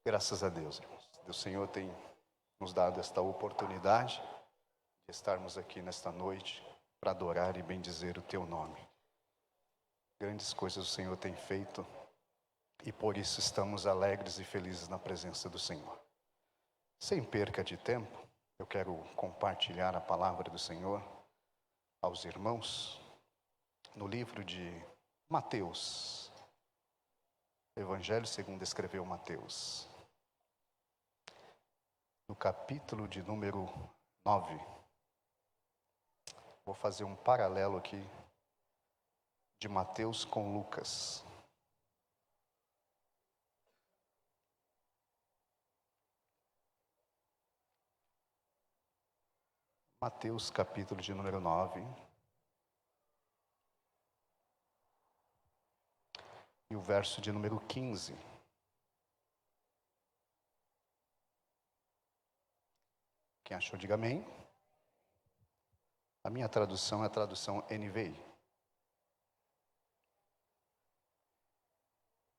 Graças a Deus, irmãos. O Senhor tem nos dado esta oportunidade de estarmos aqui nesta noite para adorar e bendizer o Teu nome. Grandes coisas o Senhor tem feito e por isso estamos alegres e felizes na presença do Senhor. Sem perca de tempo, eu quero compartilhar a palavra do Senhor aos irmãos no livro de Mateus. Evangelho segundo escreveu Mateus. No capítulo de número 9. Vou fazer um paralelo aqui de Mateus com Lucas. Mateus capítulo de número 9. E o verso de número 15. Quem achou, diga amém. A minha tradução é a tradução NVI.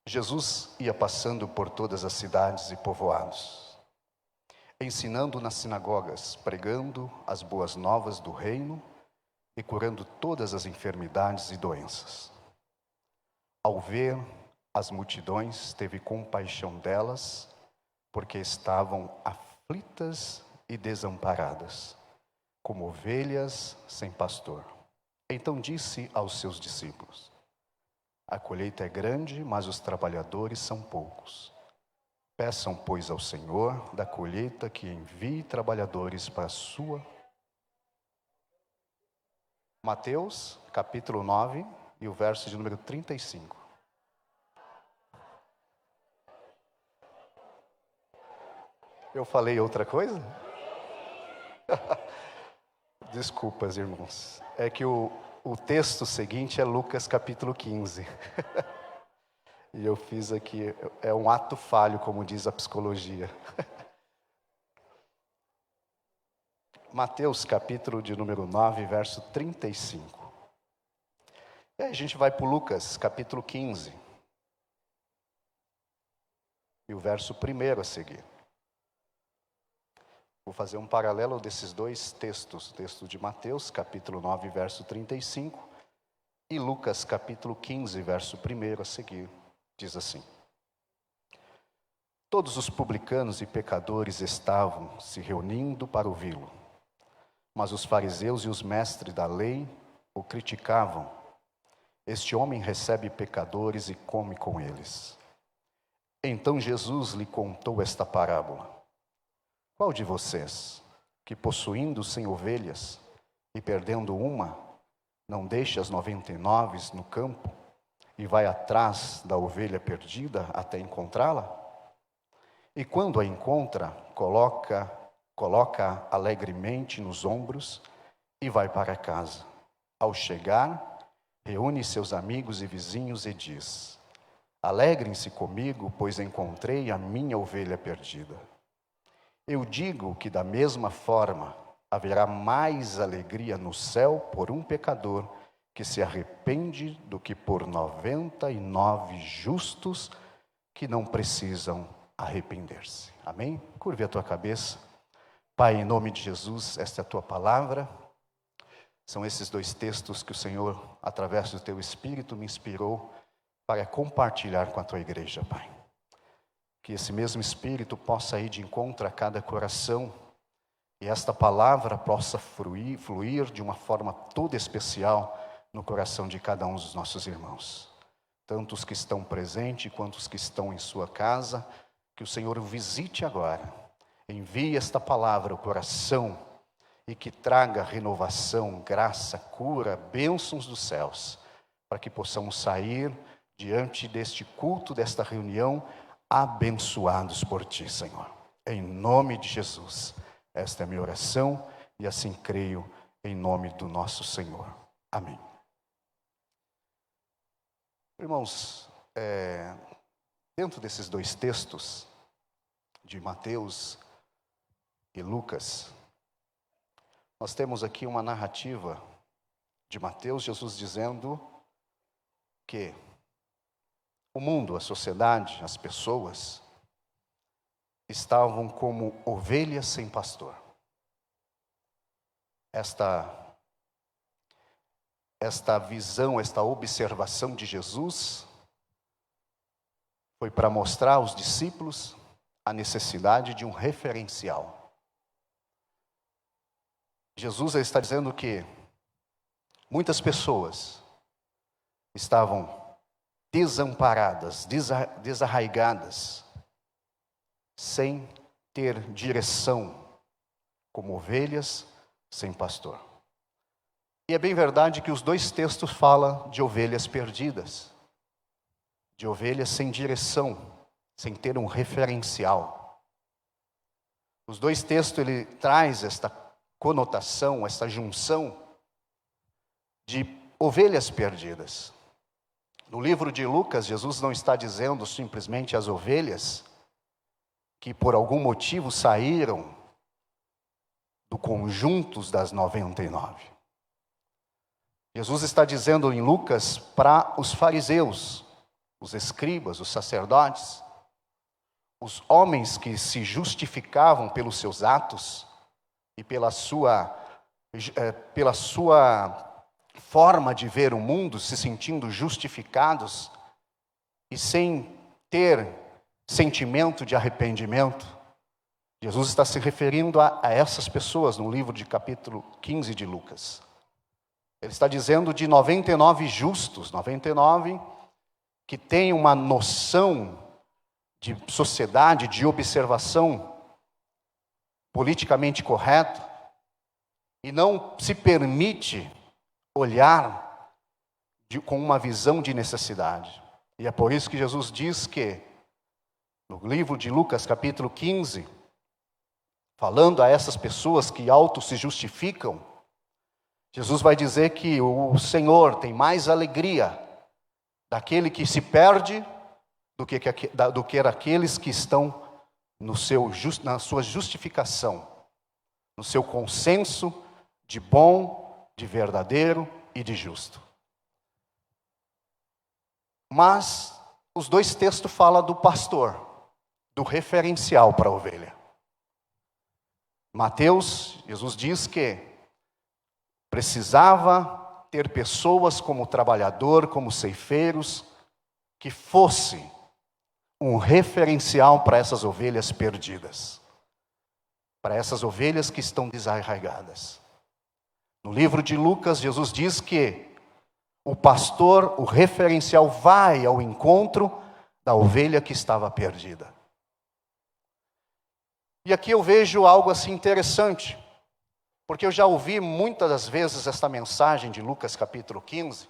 Jesus ia passando por todas as cidades e povoados, ensinando nas sinagogas, pregando as boas novas do reino e curando todas as enfermidades e doenças. Ao ver as multidões, teve compaixão delas, porque estavam aflitas e desamparadas, como ovelhas sem pastor. Então disse aos seus discípulos: a colheita é grande, mas os trabalhadores são poucos. Peçam, pois, ao Senhor da colheita que envie trabalhadores para a sua. Mateus, capítulo 9, e o verso de número 35. Eu falei outra coisa? Desculpas, irmãos. É que o texto seguinte é Lucas capítulo 15. E eu fiz aqui, é um ato falho, como diz a psicologia. Mateus capítulo de número 9, verso 35. E aí a gente vai para Lucas capítulo 15. E o verso 1 a seguir. Vou fazer um paralelo desses dois textos. O texto de Mateus, capítulo 9, verso 35. E Lucas, capítulo 15, verso 1 a seguir. Diz assim: todos os publicanos e pecadores estavam se reunindo para ouvi-lo. Mas os fariseus e os mestres da lei o criticavam. Este homem recebe pecadores e come com eles. Então Jesus lhe contou esta parábola. Qual de vocês, que possuindo 100 ovelhas e perdendo uma, não deixa as 99 no campo e vai atrás da ovelha perdida até encontrá-la? E quando a encontra, coloca alegremente nos ombros e vai para casa. Ao chegar, reúne seus amigos e vizinhos e diz: alegrem-se comigo, pois encontrei a minha ovelha perdida. Eu digo que da mesma forma haverá mais alegria no céu por um pecador que se arrepende do que por 99 justos que não precisam arrepender-se. Amém? Curve a tua cabeça. Pai, em nome de Jesus, esta é a tua palavra. São esses dois textos que o Senhor, através do teu Espírito, me inspirou para compartilhar com a tua igreja, Pai. Que esse mesmo Espírito possa ir de encontro a cada coração e esta palavra possa fluir de uma forma toda especial no coração de cada um dos nossos irmãos. Tanto os que estão presentes quanto os que estão em sua casa, que o Senhor o visite agora. Envie esta palavra ao coração e que traga renovação, graça, cura, bênçãos dos céus, para que possamos sair diante deste culto, desta reunião, abençoados por ti, Senhor. Em nome de Jesus. Esta é a minha oração e assim creio em nome do nosso Senhor. Amém. Irmãos, dentro desses dois textos, de Mateus e Lucas, nós temos aqui uma narrativa de Mateus, Jesus dizendo que o mundo, a sociedade, as pessoas, estavam como ovelhas sem pastor. Esta visão, esta observação de Jesus foi para mostrar aos discípulos a necessidade de um referencial. Jesus está dizendo que muitas pessoas estavam desamparadas, desarraigadas, sem ter direção, como ovelhas sem pastor. E é bem verdade que os dois textos falam de ovelhas perdidas, de ovelhas sem direção, sem ter um referencial. Os dois textos, ele traz esta conotação, esta junção de ovelhas perdidas. No livro de Lucas, Jesus não está dizendo simplesmente as ovelhas que por algum motivo saíram do conjunto das 99. Jesus está dizendo em Lucas para os fariseus, os escribas, os sacerdotes, os homens que se justificavam pelos seus atos e pela sua forma de ver o mundo, se sentindo justificados e sem ter sentimento de arrependimento. Jesus está se referindo a essas pessoas no livro de capítulo 15 de Lucas. Ele está dizendo de 99 justos, 99 que têm uma noção de sociedade, de observação politicamente correta e não se permite olhar com uma visão de necessidade. E é por isso que Jesus diz que, no livro de Lucas, capítulo 15, falando a essas pessoas que auto se justificam, Jesus vai dizer que o Senhor tem mais alegria daquele que se perde do que aqueles que estão na sua justificação, no seu consenso de bom, de verdadeiro e de justo. Mas os dois textos falam do pastor, do referencial para a ovelha. Mateus, Jesus diz que precisava ter pessoas como trabalhador, como ceifeiros, que fosse um referencial para essas ovelhas perdidas, para essas ovelhas que estão desarraigadas. No livro de Lucas, Jesus diz que o pastor, o referencial, vai ao encontro da ovelha que estava perdida. E aqui eu vejo algo assim interessante, porque eu já ouvi muitas das vezes esta mensagem de Lucas capítulo 15,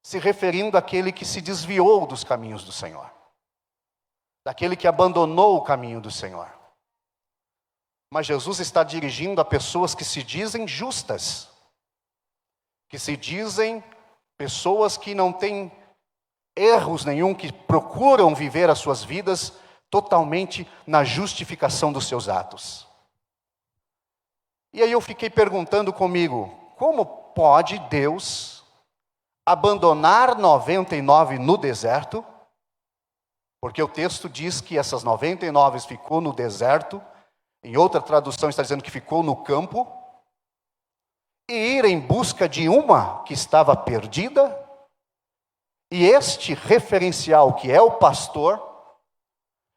se referindo àquele que se desviou dos caminhos do Senhor, daquele que abandonou o caminho do Senhor. Mas Jesus está dirigindo a pessoas que se dizem justas, que se dizem pessoas que não têm erros nenhum, que procuram viver as suas vidas totalmente na justificação dos seus atos. E aí eu fiquei perguntando comigo, como pode Deus abandonar 99 no deserto? Porque o texto diz que essas 99 ficou no deserto, em outra tradução está dizendo que ficou no campo, e ir em busca de uma que estava perdida, e este referencial que é o pastor,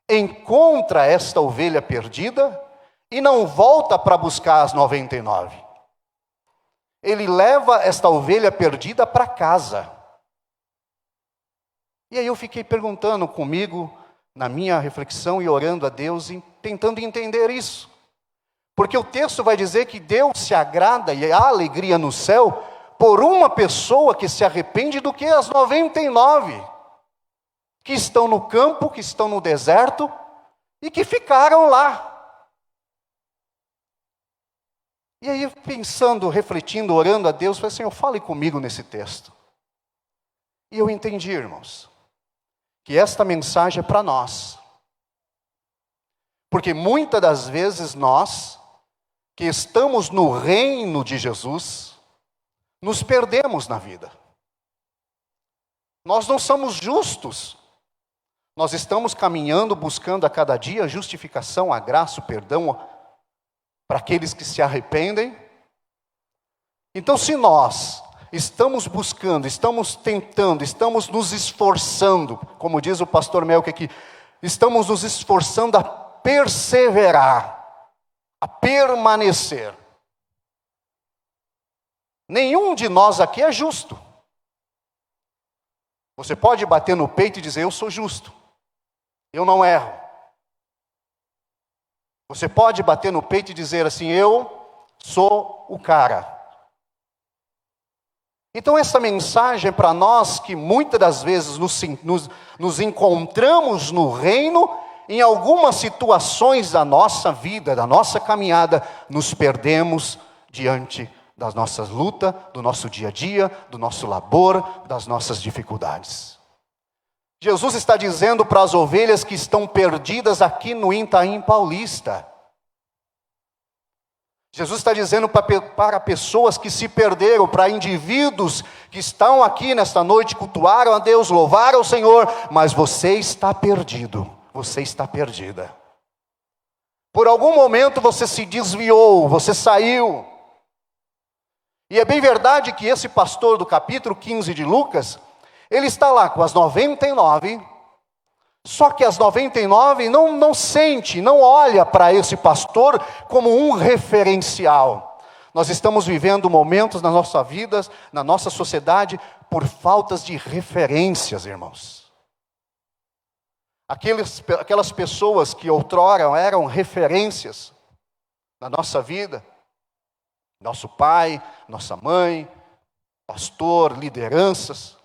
encontra esta ovelha perdida e não volta para buscar as 99. Ele leva esta ovelha perdida para casa. E aí eu fiquei perguntando comigo, na minha reflexão e orando a Deus, e tentando entender isso. Porque o texto vai dizer que Deus se agrada e há alegria no céu por uma pessoa que se arrepende do que as 99, que estão no campo, que estão no deserto e que ficaram lá. E aí pensando, refletindo, orando a Deus, falei: Senhor, fale comigo nesse texto. E eu entendi, irmãos, que esta mensagem é para nós. Porque muitas das vezes nós, que estamos no reino de Jesus, nos perdemos na vida. Nós não somos justos. Nós estamos caminhando, buscando a cada dia a justificação, a graça, o perdão para aqueles que se arrependem. Então, se nós estamos buscando, estamos tentando, estamos nos esforçando, como diz o pastor Melk aqui, estamos nos esforçando a perseverar, a permanecer. Nenhum de nós aqui é justo. Você pode bater no peito e dizer, eu sou justo, eu não erro. Você pode bater no peito e dizer assim, eu sou o cara. Então essa mensagem é para nós que muitas das vezes nos encontramos no reino, em algumas situações da nossa vida, da nossa caminhada, nos perdemos diante das nossas lutas, do nosso dia a dia, do nosso labor, das nossas dificuldades. Jesus está dizendo para as ovelhas que estão perdidas aqui no Itaim Paulista. Jesus está dizendo para pessoas que se perderam, para indivíduos que estão aqui nesta noite, cultuaram a Deus, louvaram ao Senhor, mas você está perdido, você está perdida. Por algum momento você se desviou, você saiu. E é bem verdade que esse pastor do capítulo 15 de Lucas, ele está lá com as 99, só que as 99 não sente, não olha para esse pastor como um referencial. Nós estamos vivendo momentos na nossa vida, na nossa sociedade, por faltas de referências, irmãos. Aquelas pessoas que outrora eram referências na nossa vida, nosso pai, nossa mãe, pastor, lideranças.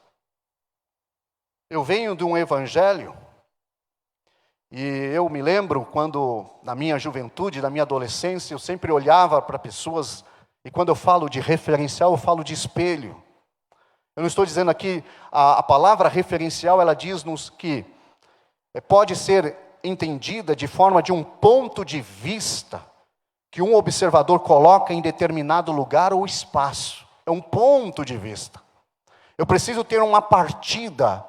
Eu venho de um evangelho, e eu me lembro quando, na minha juventude, na minha adolescência, eu sempre olhava para pessoas, e quando eu falo de referencial, eu falo de espelho. Eu não estou dizendo aqui, a palavra referencial, ela diz-nos que pode ser entendida de forma de um ponto de vista, que um observador coloca em determinado lugar ou espaço. É um ponto de vista. Eu preciso ter uma partida.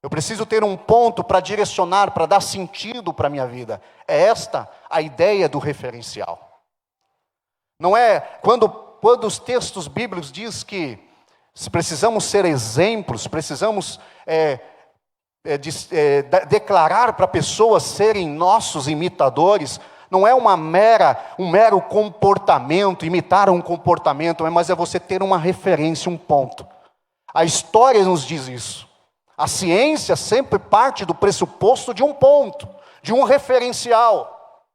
Eu preciso ter um ponto para direcionar, para dar sentido para a minha vida. É esta a ideia do referencial. Não é quando os textos bíblicos diz que precisamos ser exemplos, precisamos declarar para pessoas serem nossos imitadores. Não é um mero comportamento, imitar um comportamento, mas é você ter uma referência, um ponto. A história nos diz isso. A ciência sempre parte do pressuposto de um ponto, de um referencial.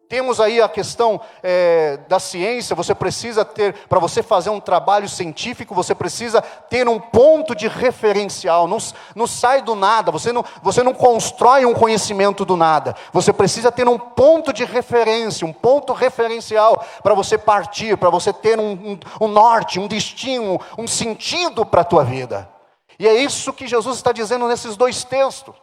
Temos aí a questão da ciência, você precisa ter, para você fazer um trabalho científico, você precisa ter um ponto de referencial, não sai do nada, você não constrói um conhecimento do nada, você precisa ter um ponto de referência, um ponto referencial, para você partir, para você ter um norte, um destino, um sentido para a tua vida. E é isso que Jesus está dizendo nesses dois textos.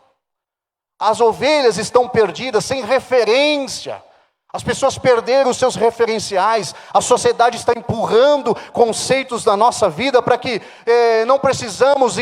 As ovelhas estão perdidas, sem referência. As pessoas perderam os seus referenciais. A sociedade está empurrando conceitos da nossa vida para que não precisamos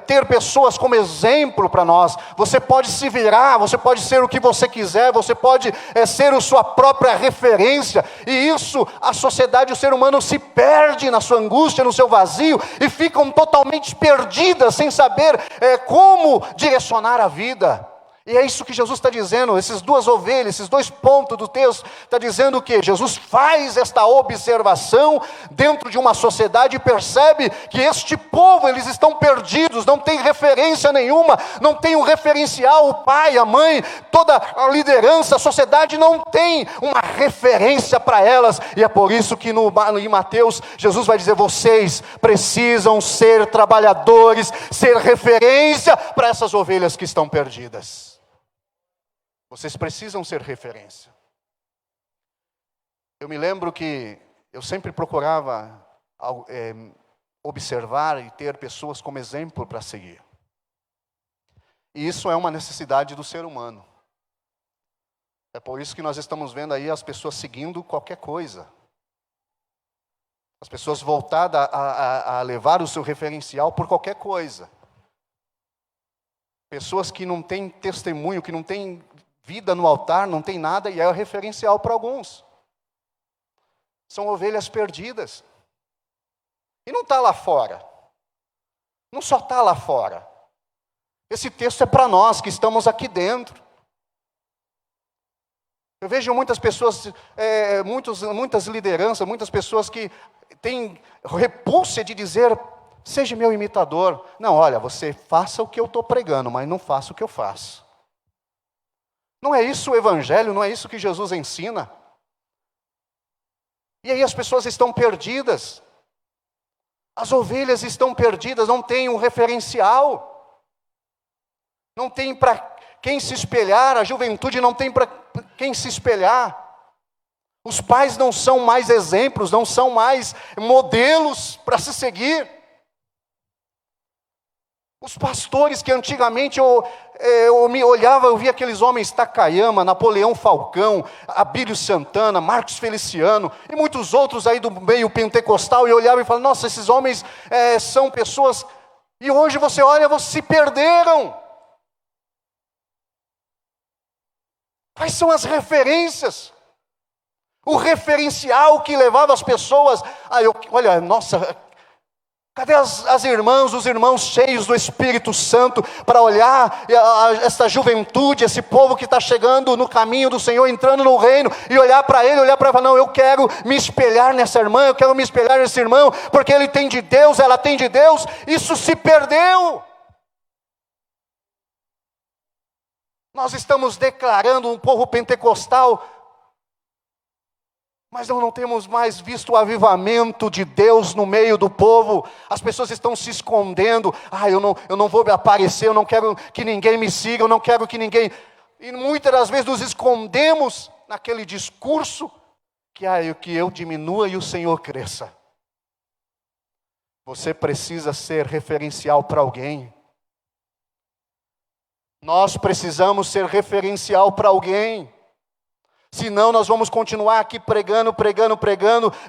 ter pessoas como exemplo para nós. Você pode se virar, você pode ser o que você quiser, você pode ser a sua própria referência. E isso, a sociedade, o ser humano se perde na sua angústia, no seu vazio, e ficam totalmente perdidas, sem saber como direcionar a vida. E é isso que Jesus está dizendo, essas duas ovelhas, esses dois pontos do texto, está dizendo o quê? Jesus faz esta observação dentro de uma sociedade e percebe que este povo, eles estão perdidos, não tem referência nenhuma, não tem um referencial, o pai, a mãe, toda a liderança, a sociedade não tem uma referência para elas, e é por isso que em Mateus, Jesus vai dizer, vocês precisam ser trabalhadores, ser referência para essas ovelhas que estão perdidas. Vocês precisam ser referência. Eu me lembro que eu sempre procurava observar e ter pessoas como exemplo para seguir. E isso é uma necessidade do ser humano. É por isso que nós estamos vendo aí as pessoas seguindo qualquer coisa. As pessoas voltadas a levar o seu referencial por qualquer coisa. Pessoas que não têm testemunho, que não têm vida no altar, não tem nada, e é referencial para alguns. São ovelhas perdidas. E não está lá fora. Não só está lá fora. Esse texto é para nós que estamos aqui dentro. Eu vejo muitas pessoas, muitas lideranças, muitas pessoas que têm repulsa de dizer, seja meu imitador. Não, olha, você faça o que eu estou pregando, mas não faça o que eu faço. Não é isso o Evangelho, não é isso que Jesus ensina. E aí as pessoas estão perdidas. As ovelhas estão perdidas, não tem um referencial. Não tem para quem se espelhar, a juventude não tem para quem se espelhar. Os pais não são mais exemplos, não são mais modelos para se seguir. Os pastores que antigamente eu me olhava, eu via aqueles homens Takayama, Napoleão Falcão, Abílio Santana, Marcos Feliciano e muitos outros aí do meio pentecostal, e eu olhava e falava, nossa, esses homens são pessoas, e hoje você olha, se perderam. Quais são as referências? O referencial que levava as pessoas, olha, nossa, cadê as irmãs, os irmãos cheios do Espírito Santo para olhar essa juventude, esse povo que está chegando no caminho do Senhor, entrando no reino, e olhar para ele e falar, não, eu quero me espelhar nessa irmã, eu quero me espelhar nesse irmão, porque ele tem de Deus, ela tem de Deus. Isso se perdeu. Nós estamos declarando um povo pentecostal, mas não temos mais visto o avivamento de Deus no meio do povo. As pessoas estão se escondendo. Eu não vou me aparecer, eu não quero que ninguém me siga, eu não quero que ninguém... E muitas das vezes nos escondemos naquele discurso que eu diminua e o Senhor cresça. Você precisa ser referencial para alguém. Nós precisamos ser referencial para alguém. Senão nós vamos continuar aqui pregando,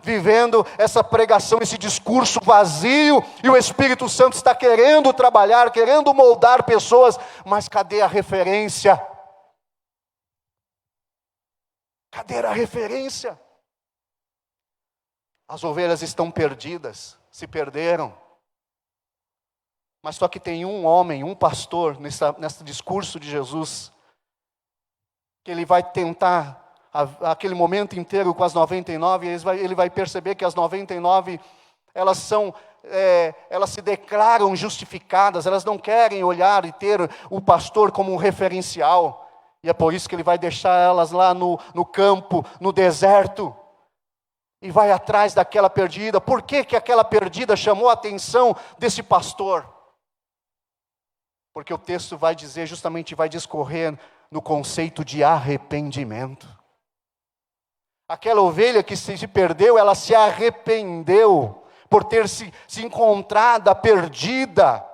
vivendo essa pregação, esse discurso vazio, e o Espírito Santo está querendo trabalhar, querendo moldar pessoas, mas cadê a referência? Cadê a referência? As ovelhas estão perdidas, se perderam. Mas só que tem um homem, um pastor, nesse discurso de Jesus, que ele vai tentar, aquele momento inteiro com as 99, ele vai perceber que as 99, elas se declaram justificadas, elas não querem olhar e ter o pastor como um referencial, e é por isso que ele vai deixar elas lá no campo, no deserto, e vai atrás daquela perdida. Por que aquela perdida chamou a atenção desse pastor? Porque o texto vai dizer, justamente vai discorrer no conceito de arrependimento. Aquela ovelha que se perdeu, ela se arrependeu por ter se encontrado perdida.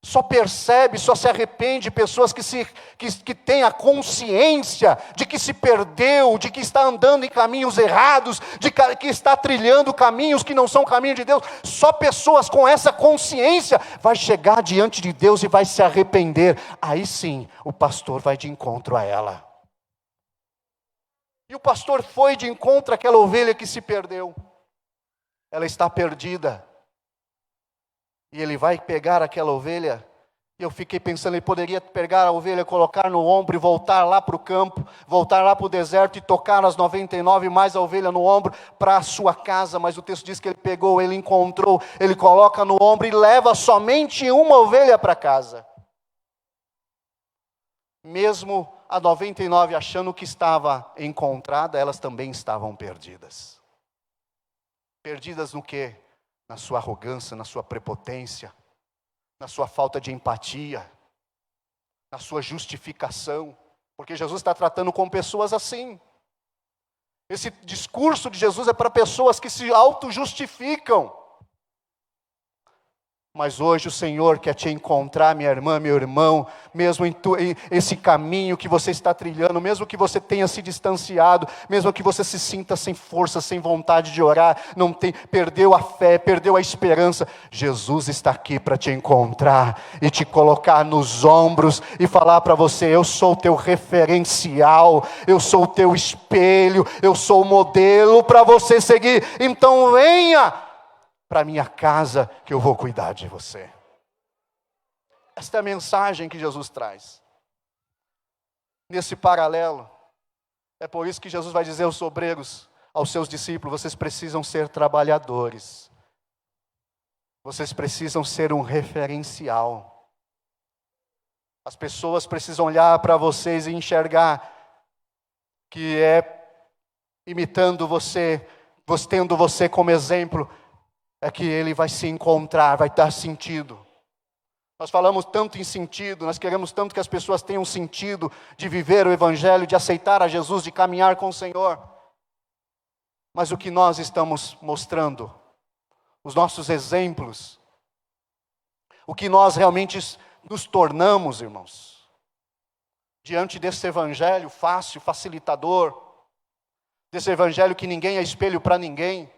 Só percebe, só se arrepende pessoas que têm a consciência de que se perdeu, de que está andando em caminhos errados, de que está trilhando caminhos que não são caminho de Deus. Só pessoas com essa consciência vai chegar diante de Deus e vai se arrepender. Aí sim, o pastor vai de encontro a ela. E o pastor foi de encontro àquela ovelha que se perdeu. Ela está perdida. E ele vai pegar aquela ovelha, e eu fiquei pensando, ele poderia pegar a ovelha, colocar no ombro e voltar lá para o campo, voltar lá para o deserto e tocar as 99 mais a ovelha no ombro para a sua casa, mas o texto diz que ele pegou, ele encontrou, ele coloca no ombro e leva somente uma ovelha para casa. Mesmo a 99 achando que estava encontrada, elas também estavam perdidas. Perdidas no quê? Na sua arrogância, na sua prepotência, na sua falta de empatia, na sua justificação, porque Jesus está tratando com pessoas assim. Esse discurso de Jesus é para pessoas que se auto-justificam. Mas hoje o Senhor quer te encontrar, minha irmã, meu irmão, mesmo em esse caminho que você está trilhando, mesmo que você tenha se distanciado, mesmo que você se sinta sem força, sem vontade de orar, perdeu a fé, perdeu a esperança, Jesus está aqui para te encontrar e te colocar nos ombros e falar para você: eu sou o teu referencial, eu sou o teu espelho, eu sou o modelo para você seguir, então venha para minha casa, que eu vou cuidar de você. Esta é a mensagem que Jesus traz. Nesse paralelo, é por isso que Jesus vai dizer aos obreiros, aos seus discípulos: vocês precisam ser trabalhadores. Vocês precisam ser um referencial. As pessoas precisam olhar para vocês e enxergar que é imitando você, tendo você como exemplo, é que ele vai se encontrar, vai dar sentido. Nós falamos tanto em sentido, nós queremos tanto que as pessoas tenham sentido de viver o Evangelho, de aceitar a Jesus, de caminhar com o Senhor. Mas o que nós estamos mostrando, os nossos exemplos, o que nós realmente nos tornamos, irmãos, diante desse Evangelho fácil, facilitador, desse Evangelho que ninguém é espelho para ninguém.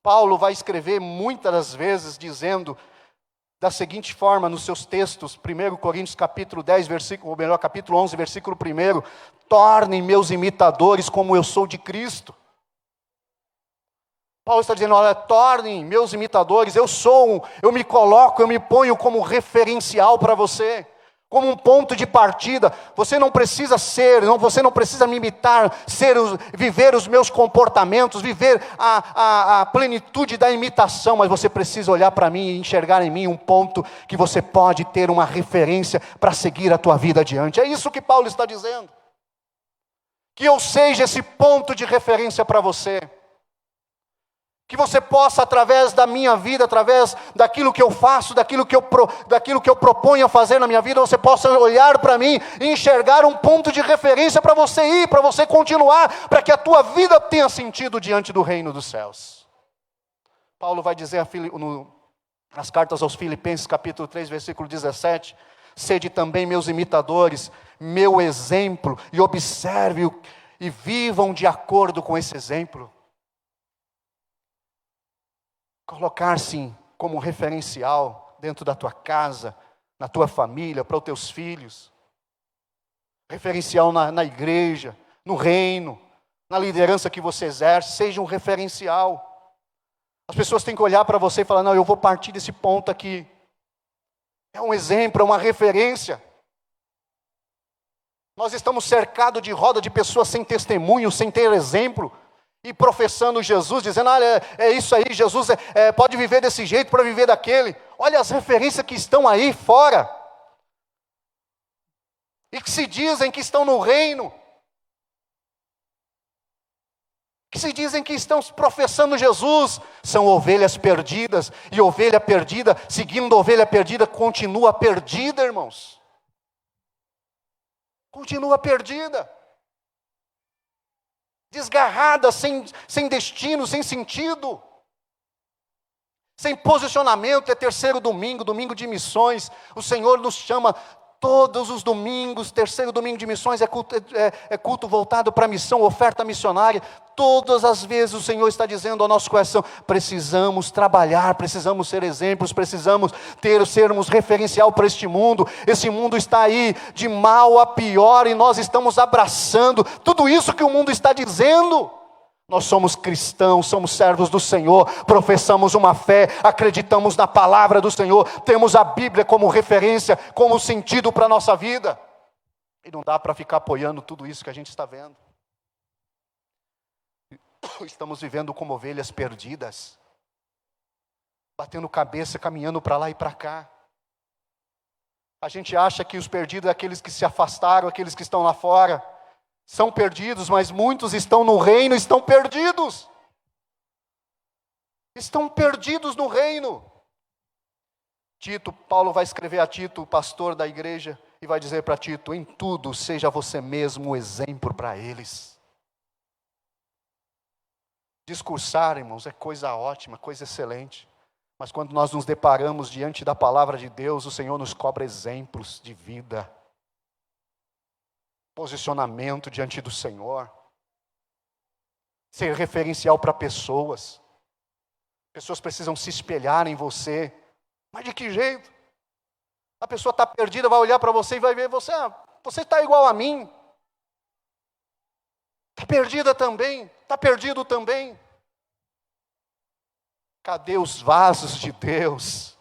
Paulo vai escrever muitas das vezes dizendo da seguinte forma nos seus textos, 1 Coríntios capítulo 10, versículo, ou melhor, capítulo 11, versículo 1: tornem meus imitadores como eu sou de Cristo. Paulo está dizendo: olha, tornem meus imitadores, eu me coloco, eu me ponho como referencial para você, como um ponto de partida. Você não precisa você não precisa me imitar, viver os meus comportamentos, viver a plenitude da imitação, mas você precisa olhar para mim e enxergar em mim um ponto que você pode ter uma referência para seguir a tua vida adiante. É isso que Paulo está dizendo. Que eu seja esse ponto de referência para você. Que você possa, através da minha vida, através daquilo que eu faço, daquilo que eu proponho a fazer na minha vida, você possa olhar para mim e enxergar um ponto de referência para você ir, para você continuar, para que a tua vida tenha sentido diante do reino dos céus. Paulo vai dizer nas cartas aos Filipenses, capítulo 3, versículo 17: sede também meus imitadores, meu exemplo, e observe e vivam de acordo com esse exemplo. Colocar-se como referencial dentro da tua casa, na tua família, para os teus filhos. Referencial na igreja, no reino, na liderança que você exerce, seja um referencial. As pessoas têm que olhar para você e falar: não, eu vou partir desse ponto aqui. É um exemplo, é uma referência. Nós estamos cercados de roda de pessoas sem testemunho, sem ter exemplo, e professando Jesus, dizendo: olha, é isso aí, Jesus pode viver desse jeito para viver daquele. Olha as referências que estão aí fora, e que se dizem que estão no reino, que se dizem que estão professando Jesus, são ovelhas perdidas, e ovelha perdida, seguindo ovelha perdida, continua perdida, irmãos. Continua perdida. Desgarrada, sem destino, sem sentido, sem posicionamento. É terceiro domingo, domingo de missões. O Senhor nos chama todos os domingos. Terceiro domingo de missões é culto voltado para a missão, oferta missionária. Todas as vezes o Senhor está dizendo ao nosso coração: precisamos trabalhar, precisamos ser exemplos, precisamos sermos referencial para este mundo. Esse mundo está aí de mal a pior e nós estamos abraçando tudo isso que o mundo está dizendo. Nós somos cristãos, somos servos do Senhor, professamos uma fé, acreditamos na palavra do Senhor, temos a Bíblia como referência, como sentido para a nossa vida. E não dá para ficar apoiando tudo isso que a gente está vendo. Estamos vivendo como ovelhas perdidas, batendo cabeça, caminhando para lá e para cá. A gente acha que os perdidos é aqueles que se afastaram, aqueles que estão lá fora. São perdidos, mas muitos estão no reino, estão perdidos. Estão perdidos no reino. Paulo vai escrever a Tito, o pastor da igreja, e vai dizer para Tito: em tudo seja você mesmo o exemplo para eles. Discursar, irmãos, é coisa ótima, coisa excelente. Mas quando nós nos deparamos diante da palavra de Deus, o Senhor nos cobra exemplos de vida, posicionamento diante do Senhor, ser referencial para pessoas. Pessoas precisam se espelhar em você. Mas de que jeito? A pessoa está perdida, vai olhar para você e vai ver você, você está igual a mim. Está perdida também, está perdido também. Cadê os vasos de Deus?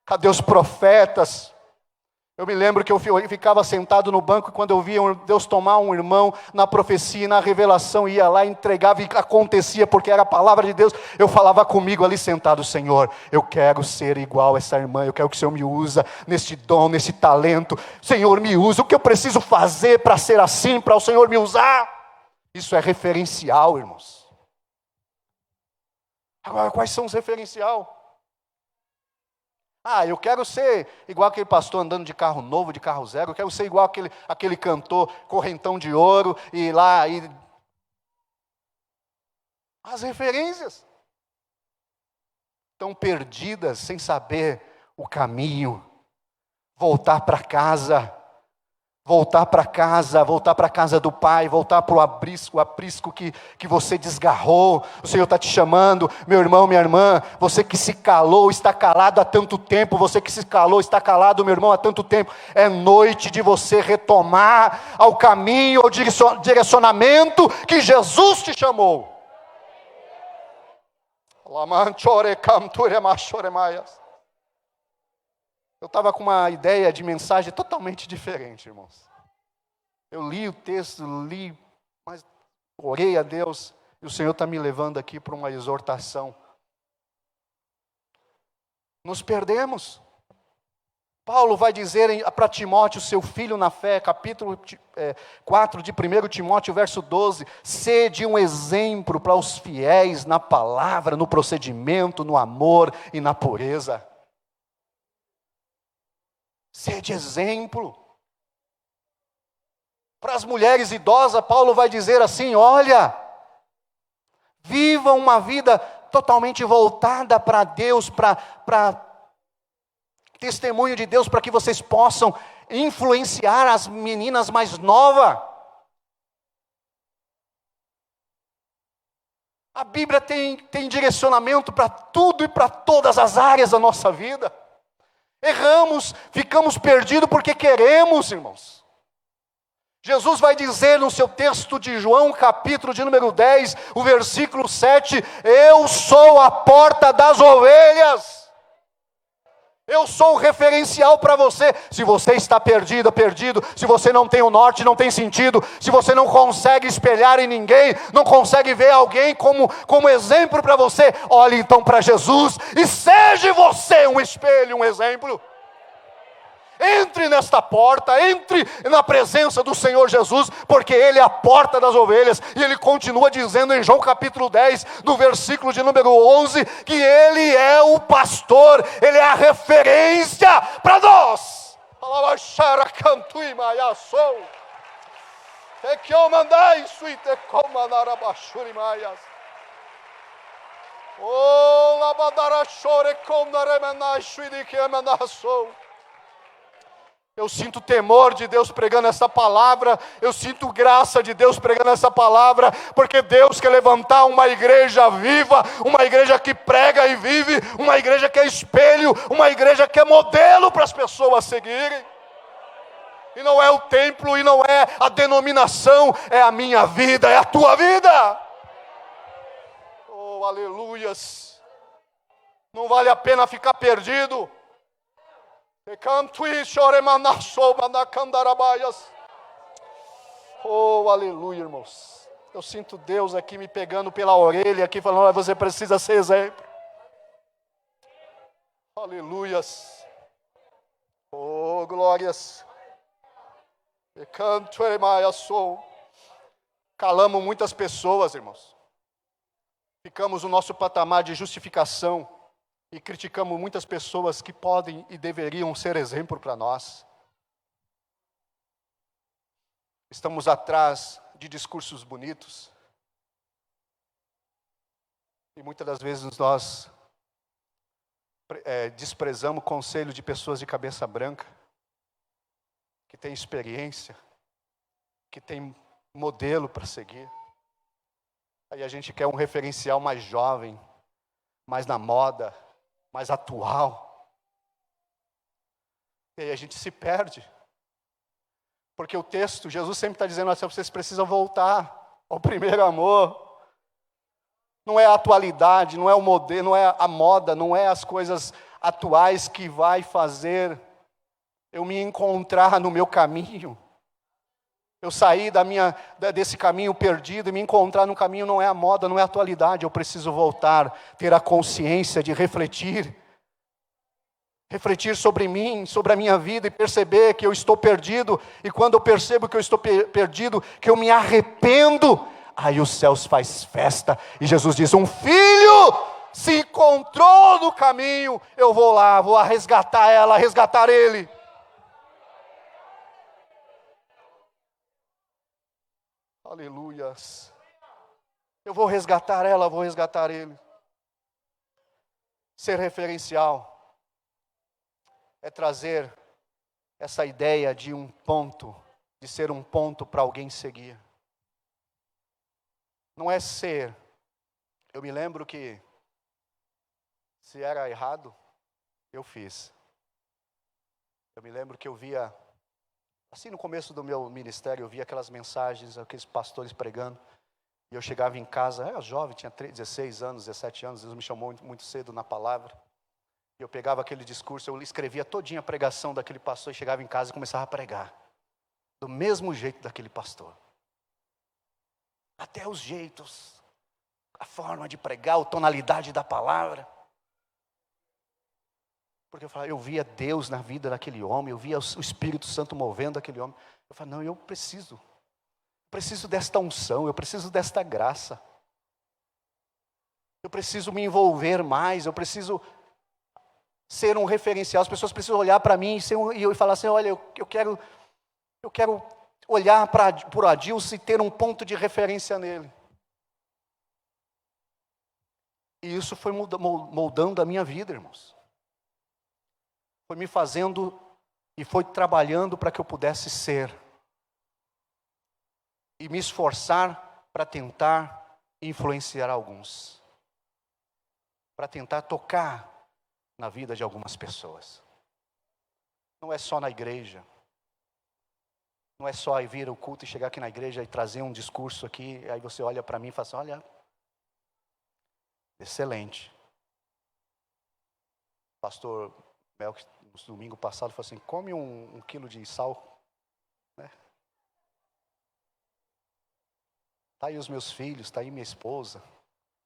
Cadê os profetas? Eu me lembro que eu ficava sentado no banco e quando eu via Deus tomar um irmão na profecia, na revelação, ia lá, entregava e acontecia, porque era a palavra de Deus. Eu falava comigo ali sentado: Senhor, eu quero ser igual a essa irmã, eu quero que o Senhor me usa neste dom, nesse talento. Senhor, me usa, o que eu preciso fazer para ser assim, para o Senhor me usar? Isso é referencial, irmãos. Agora, quais são os referenciais? Eu quero ser igual aquele pastor andando de carro novo, de carro zero. Eu quero ser igual aquele cantor correntão de ouro e lá. As referências estão perdidas, sem saber o caminho. Voltar para casa. Voltar para a casa do Pai, voltar para o aprisco que você desgarrou. O Senhor está te chamando, meu irmão, minha irmã, você que se calou, está calado há tanto tempo, você que se calou, está calado, meu irmão, há tanto tempo. É noite de você retomar ao caminho, ao direcionamento que Jesus te chamou. Eu estava com uma ideia de mensagem totalmente diferente, irmãos. Eu li o texto, mas orei a Deus, e o Senhor está me levando aqui para uma exortação. Nos perdemos. Paulo vai dizer para Timóteo, seu filho na fé, capítulo 4 de 1 Timóteo, verso 12, sede um exemplo para os fiéis na palavra, no procedimento, no amor e na pureza. Sede exemplo. Para as mulheres idosas, Paulo vai dizer assim: olha, vivam uma vida totalmente voltada para Deus, para testemunho de Deus, para que vocês possam influenciar as meninas mais novas. A Bíblia tem direcionamento para tudo e para todas as áreas da nossa vida. Erramos, ficamos perdidos porque queremos, irmãos. Jesus vai dizer no seu texto de João, capítulo de número 10, o versículo 7, eu sou a porta das ovelhas. Eu sou o referencial para você. Se você está perdido, se você não tem o norte, não tem sentido, se você não consegue espelhar em ninguém, não consegue ver alguém como exemplo para você, olhe então para Jesus e seja você um espelho, um exemplo. Entre nesta porta, entre na presença do Senhor Jesus, porque Ele é a porta das ovelhas, e Ele continua dizendo em João capítulo 10, no versículo de número 11, que Ele é o pastor, Ele é a referência para nós. Eu sinto temor de Deus pregando essa palavra, eu sinto graça de Deus pregando essa palavra, porque Deus quer levantar uma igreja viva, uma igreja que prega e vive, uma igreja que é espelho, uma igreja que é modelo para as pessoas seguirem. E não é o templo, e não é a denominação, é a minha vida, é a tua vida. Oh, aleluias. Não vale a pena ficar perdido. Oh, aleluia, irmãos. Eu sinto Deus aqui me pegando pela orelha, aqui falando, você precisa ser exemplo. Aleluias. Oh, glórias. Calamos muitas pessoas, irmãos. Ficamos no nosso patamar de justificação. E criticamos muitas pessoas que podem e deveriam ser exemplo para nós. Estamos atrás de discursos bonitos. E muitas das vezes nós desprezamos o conselho de pessoas de cabeça branca, que tem experiência, que tem modelo para seguir. Aí a gente quer um referencial mais jovem, mais na moda, mais atual. E aí a gente se perde. Porque o texto, Jesus sempre está dizendo assim, vocês precisam voltar ao primeiro amor. Não é a atualidade, não é o modelo, não é a moda, não é as coisas atuais que vai fazer eu me encontrar no meu caminho. Eu sair desse caminho perdido e me encontrar no caminho. Não é a moda, não é a atualidade. Eu preciso voltar, ter a consciência de refletir sobre mim, sobre a minha vida e perceber que eu estou perdido. E quando eu percebo que eu estou perdido, que eu me arrependo, aí os céus faz festa e Jesus diz, um filho se encontrou no caminho, eu vou lá, vou resgatar ela, resgatar ele. Aleluias. Eu vou resgatar ela, vou resgatar ele. Ser referencial é trazer essa ideia de um ponto, de ser um ponto para alguém seguir. Não é ser. Eu me lembro que, se era errado, eu fiz. Eu me lembro que eu via, assim no começo do meu ministério, eu via aquelas mensagens, aqueles pastores pregando, e eu chegava em casa, eu era jovem, tinha 16 anos, 17 anos, Deus me chamou muito cedo na palavra. Eu pegava aquele discurso, eu escrevia todinha a pregação daquele pastor, e chegava em casa e começava a pregar, do mesmo jeito daquele pastor. Até os jeitos, a forma de pregar, a tonalidade da palavra. Porque eu via Deus na vida daquele homem, eu via o Espírito Santo movendo aquele homem. Eu falei, não, eu preciso desta unção, eu preciso desta graça. Eu preciso me envolver mais, eu preciso ser um referencial. As pessoas precisam olhar para mim e falar assim, olha, eu quero olhar para o Adilson e ter um ponto de referência nele. E isso foi moldando a minha vida, irmãos. Foi me fazendo e foi trabalhando para que eu pudesse ser. E me esforçar para tentar influenciar alguns. Para tentar tocar na vida de algumas pessoas. Não é só na igreja. Não é só ir vir ao culto e chegar aqui na igreja e trazer um discurso aqui, aí você olha para mim e fala assim, olha, excelente. Pastor Mel, no domingo passado, falou assim, come um quilo de sal. Né? Está aí os meus filhos, está aí minha esposa,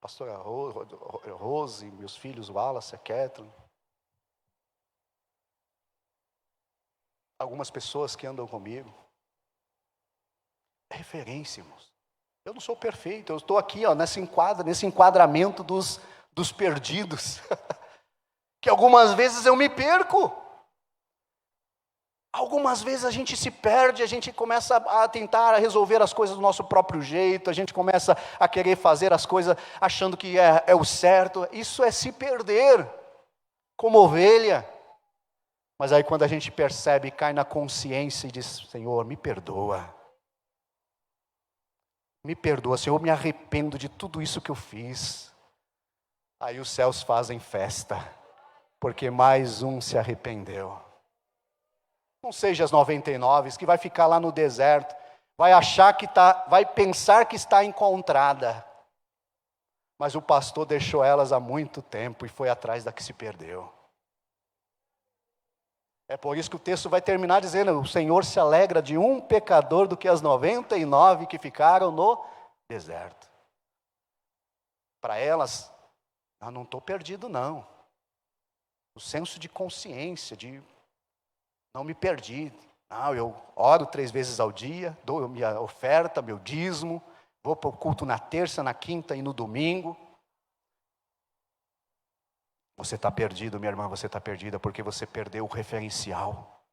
pastora Rose, meus filhos, Wallace, a Kathleen. Algumas pessoas que andam comigo. É referência, irmãos. Eu não sou perfeito, eu estou aqui nesse enquadramento dos perdidos. Que algumas vezes eu me perco. Algumas vezes a gente se perde, a gente começa a tentar resolver as coisas do nosso próprio jeito, a gente começa a querer fazer as coisas achando que é o certo. Isso é se perder, como ovelha. Mas aí quando a gente percebe, cai na consciência e diz, Senhor, me perdoa. Me perdoa, Senhor, eu me arrependo de tudo isso que eu fiz. Aí os céus fazem festa, porque mais um se arrependeu. Não seja as 99 que vai ficar lá no deserto, vai pensar que está encontrada. Mas o pastor deixou elas há muito tempo e foi atrás da que se perdeu. É por isso que o texto vai terminar dizendo, o Senhor se alegra de um pecador do que as 99 que ficaram no deserto. Para elas, eu não estou perdido não. O senso de consciência, de não me perdi. Não, eu oro 3 vezes ao dia, dou minha oferta, meu dízimo, vou para o culto na terça, na quinta e no domingo. Você está perdido, minha irmã, você está perdida porque você perdeu o referencial.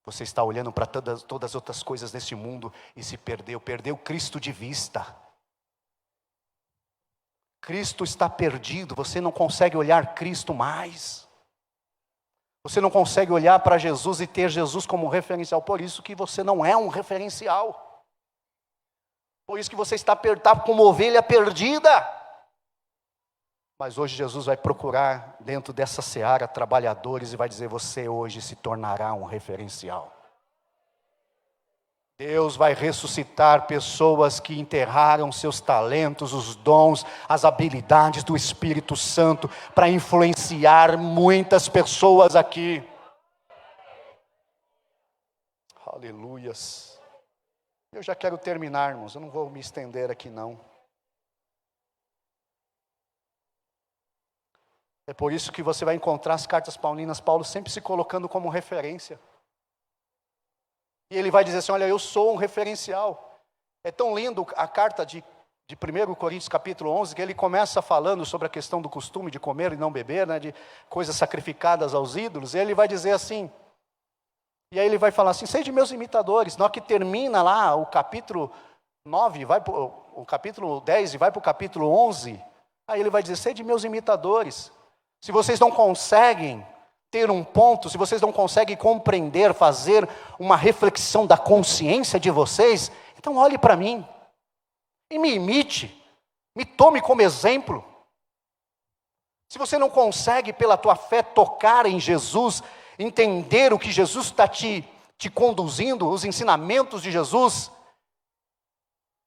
Você está olhando para todas as outras coisas nesse mundo e se perdeu Cristo de vista. Cristo está perdido, você não consegue olhar Cristo mais. Você não consegue olhar para Jesus e ter Jesus como referencial, por isso que você não é um referencial. Por isso que você está como ovelha perdida. Mas hoje Jesus vai procurar dentro dessa seara trabalhadores e vai dizer, você hoje se tornará um referencial. Deus vai ressuscitar pessoas que enterraram seus talentos, os dons, as habilidades do Espírito Santo para influenciar muitas pessoas aqui. Aleluias. Eu já quero terminar, irmãos, eu não vou me estender aqui não. É por isso que você vai encontrar as cartas paulinas, Paulo sempre se colocando como referência. E ele vai dizer assim, olha, eu sou um referencial. É tão lindo a carta de 1 Coríntios capítulo 11, que ele começa falando sobre a questão do costume de comer e não beber, né, de coisas sacrificadas aos ídolos. E ele vai dizer assim, e aí ele vai falar assim, sede meus imitadores. Na hora que termina lá o capítulo 9, o capítulo 10 e vai para o capítulo 11, aí ele vai dizer, sede meus imitadores. Se vocês não conseguem ter um ponto, se vocês não conseguem compreender, fazer uma reflexão da consciência de vocês, então olhe para mim e me imite, me tome como exemplo. Se você não consegue pela tua fé tocar em Jesus, entender o que Jesus está te conduzindo, os ensinamentos de Jesus,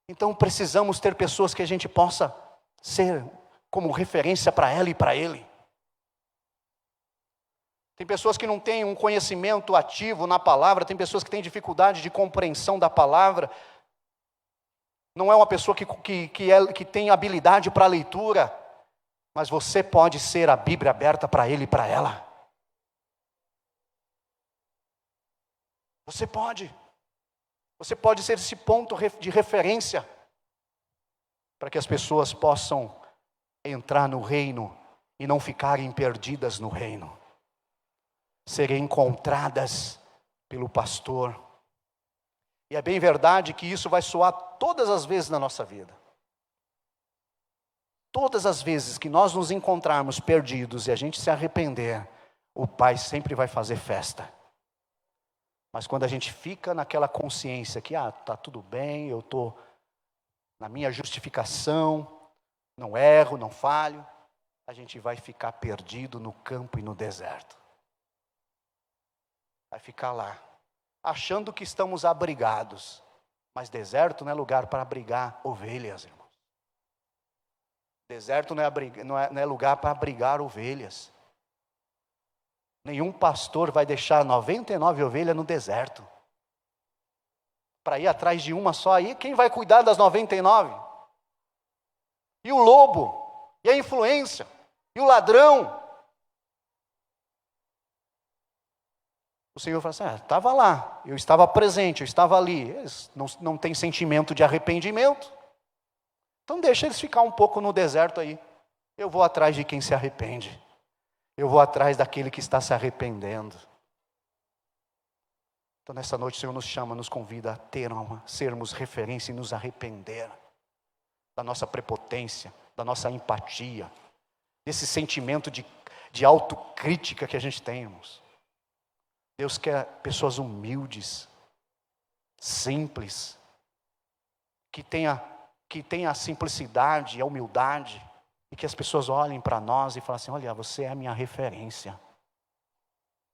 então precisamos ter pessoas que a gente possa ser como referência para ela e para ele. Tem pessoas que não têm um conhecimento ativo na palavra, tem pessoas que têm dificuldade de compreensão da palavra. Não é uma pessoa que tem habilidade para a leitura, mas você pode ser a Bíblia aberta para ele e para ela. Você pode ser esse ponto de referência, para que as pessoas possam entrar no reino e não ficarem perdidas no reino. Serem encontradas pelo pastor. E é bem verdade que isso vai soar todas as vezes na nossa vida. Todas as vezes que nós nos encontrarmos perdidos e a gente se arrepender, o Pai sempre vai fazer festa. Mas quando a gente fica naquela consciência que, tá tudo bem, eu estou na minha justificação, não erro, não falho, a gente vai ficar perdido no campo e no deserto. Vai ficar lá, achando que estamos abrigados. Mas deserto não é lugar para abrigar ovelhas, irmãos. Deserto não é lugar para abrigar ovelhas. Nenhum pastor vai deixar 99 ovelhas no deserto. Para ir atrás de uma só, aí quem vai cuidar das 99? E o lobo, e a influência, e o ladrão. O Senhor fala assim, estava lá, eu estava presente, eu estava ali. Eles não têm sentimento de arrependimento. Então deixa eles ficar um pouco no deserto aí. Eu vou atrás de quem se arrepende. Eu vou atrás daquele que está se arrependendo. Então nessa noite o Senhor nos chama, nos convida a sermos referência e nos arrepender da nossa prepotência, da nossa empatia, desse sentimento de autocrítica que a gente tem, irmãos. Deus quer pessoas humildes, simples, que tenha a simplicidade, a humildade, e que as pessoas olhem para nós e falem assim, olha, você é a minha referência.